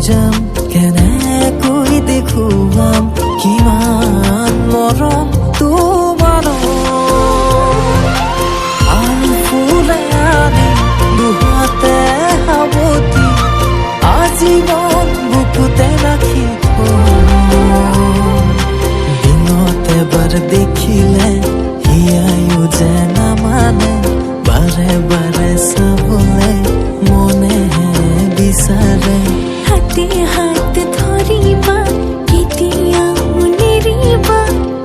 যাম কেনেকৈ দেখুৱাম কিমান মৰম তোমাৰ আন ফুলে আনি দুহাতে সাৱটি আজীৱন বুকুতে ৰাখি দিনত এবাৰ দেখিলে হিয়ায়ো যে নামানে বাৰে বাৰে চাবলে মনেহে বিচাৰে হাতে হাত ধৰিবা কেতিয়াও নেৰিবা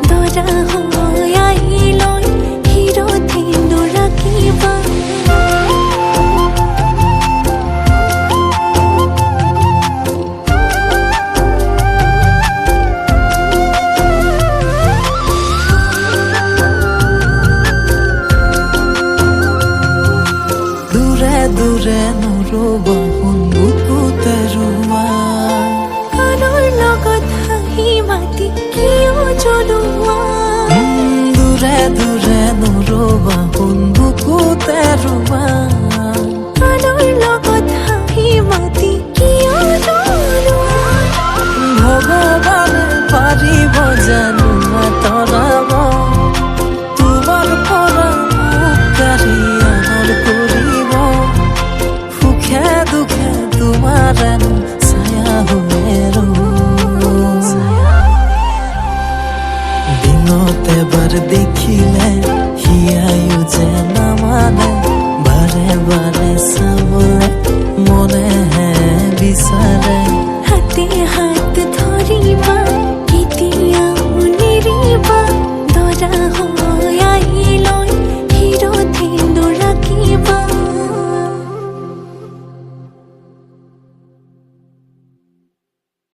দৰা হৈ আহিলৈ হিৰতেন্দু ৰাখিবা দূৰে দূৰে নৰবা বুকুতে ৰোৱা আনৰ লগত হাঁহি মাতি কিয় জ্বলোৱা দূৰে দূৰে নৰবা বুকুতে ৰোৱা আনৰ লগত হাঁহি মাতি কিয় জ্বলোৱা ভগৱানে পাৰিব জানো আঁতৰাব তোমাৰ পৰা মোক কাঢ়ি আনৰ কৰিব সুখে দুখে তোমাৰ ছায়া হৈ দিনত এবাৰ দেখিলে হিয়ায়ো যে নামানে বাৰে বাৰে চাবলে মনেহে বিচাৰে হাতে হাত